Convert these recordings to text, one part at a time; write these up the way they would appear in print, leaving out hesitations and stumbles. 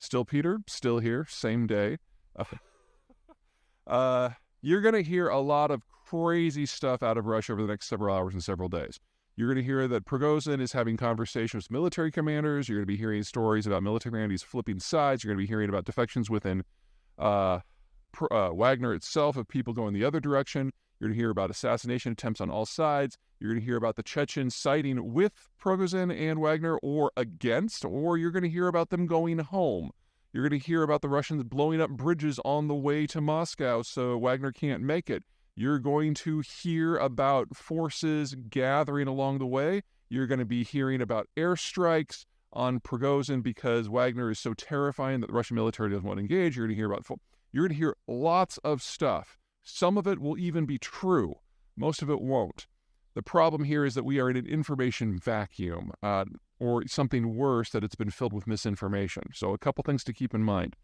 Still Peter, still here, same day. You're going to hear a lot of crazy stuff out of Russia over the next several hours and several days. You're going to hear that Prigozhin is having conversations with military commanders. You're going to be hearing stories about military commanders flipping sides. You're going to be hearing about defections within Wagner itself, of people going the other direction. You're going to hear about assassination attempts on all sides. You're going to hear about the Chechens siding with Prigozhin and Wagner or against, or you're going to hear about them going home. You're going to hear about the Russians blowing up bridges on the way to Moscow so Wagner can't make it. You're going to hear about forces gathering along the way. You're going to be hearing about airstrikes on Prigozhin because Wagner is so terrifying that the Russian military doesn't want to engage. You're going to hear lots of stuff. Some of it will even be true. Most of it won't. The problem here is that we are in an information vacuum, or something worse, that it's been filled with misinformation. So a couple things to keep in mind.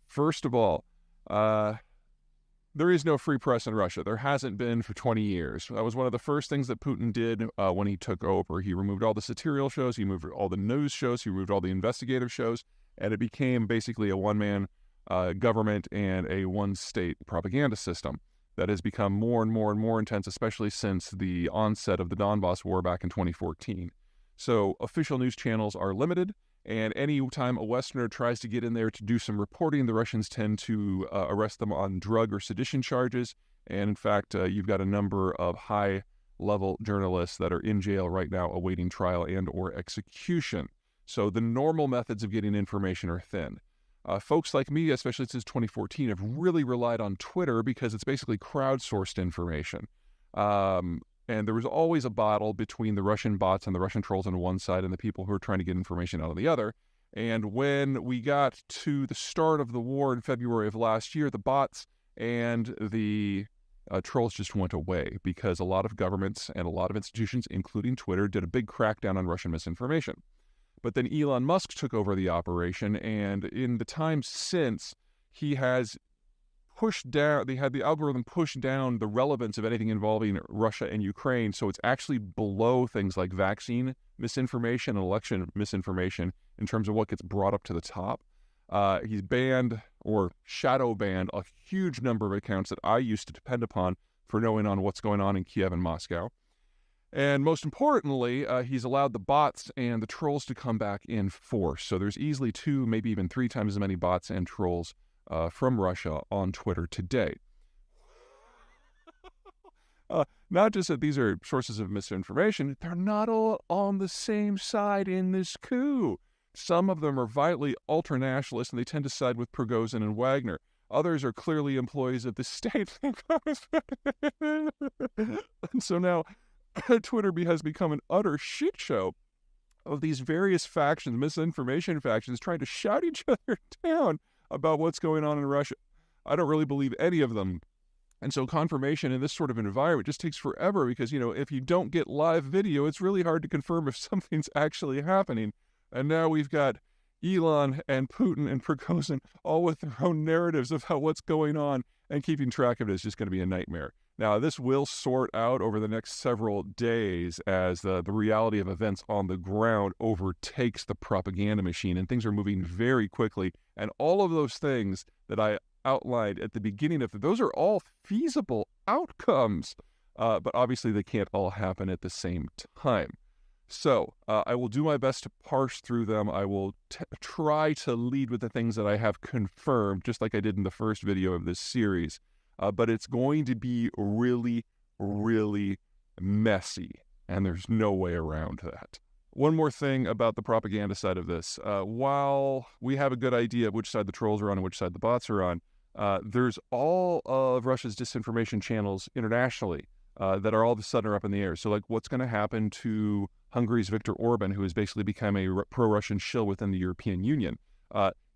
First of all, there is no free press in Russia. There hasn't been for 20 years. That was one of the first things that Putin did when he took over. He removed all the satirical shows, he removed all the news shows, he removed all the investigative shows, and it became basically a one-man government and a one-state propaganda system that has become more and more and more intense, especially since the onset of the Donbass war back in 2014. So official news channels are limited, and any time a Westerner tries to get in there to do some reporting, the Russians tend to arrest them on drug or sedition charges. And in fact, you've got a number of high-level journalists that are in jail right now awaiting trial and or execution. So the normal methods of getting information are thin. Folks like me, especially since 2014, have really relied on Twitter because it's basically crowdsourced information. And there was always a battle between the Russian bots and the Russian trolls on one side and the people who are trying to get information out on the other. And when we got to the start of the war in February of last year, the bots and the trolls just went away because a lot of governments and a lot of institutions, including Twitter, did a big crackdown on Russian misinformation. But then Elon Musk took over the operation, and in the time since, he has they had the algorithm push down the relevance of anything involving Russia and Ukraine, so it's actually below things like vaccine misinformation and election misinformation in terms of what gets brought up to the top. He's banned or shadow banned a huge number of accounts that I used to depend upon for knowing on what's going on in Kiev and Moscow. And most importantly, he's allowed the bots and the trolls to come back in force. So there's easily 2, maybe even 3 times as many bots and trolls from Russia on Twitter today. Not just that these are sources of misinformation, they're not all on the same side in this coup. Some of them are violently ultranationalist, and they tend to side with Prigozhin and Wagner. Others are clearly employees of the state. And so now Twitter has become an utter shit show of these various factions, misinformation factions, trying to shout each other down about what's going on in Russia. I don't really believe any of them. And so confirmation in this sort of environment just takes forever because, if you don't get live video, it's really hard to confirm if something's actually happening. And now we've got Elon and Putin and Prigozhin all with their own narratives about what's going on, and keeping track of it is just going to be a nightmare. Now, this will sort out over the next several days as the reality of events on the ground overtakes the propaganda machine, and things are moving very quickly. And all of those things that I outlined at the beginning of it, those are all feasible outcomes, but obviously they can't all happen at the same time. So I will do my best to parse through them. I will try to lead with the things that I have confirmed, just like I did in the first video of this series. But it's going to be really, really messy, and there's no way around that. One more thing about the propaganda side of this. While we have a good idea of which side the trolls are on and which side the bots are on, there's all of Russia's disinformation channels internationally that are all of a sudden up in the air. So, like, what's going to happen to Hungary's Viktor Orban, who has basically become a pro-Russian shill within the European Union?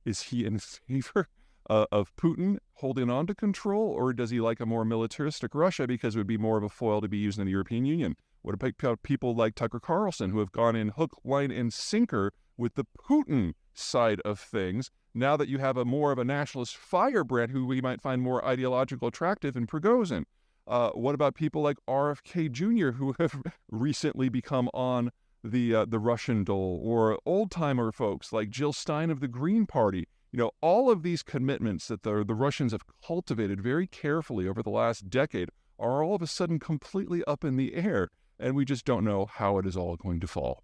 Is he in favor of Putin holding on to control, or does he like a more militaristic Russia because it would be more of a foil to be used in the European Union? What about people like Tucker Carlson, who have gone in hook, line, and sinker with the Putin side of things, now that you have a more of a nationalist firebrand who we might find more ideological attractive in Prigozhin? What about people like RFK Jr., who have recently become on the Russian doll, or old-timer folks like Jill Stein of the Green Party. All of these commitments that the Russians have cultivated very carefully over the last decade are all of a sudden completely up in the air, and we just don't know how it is all going to fall.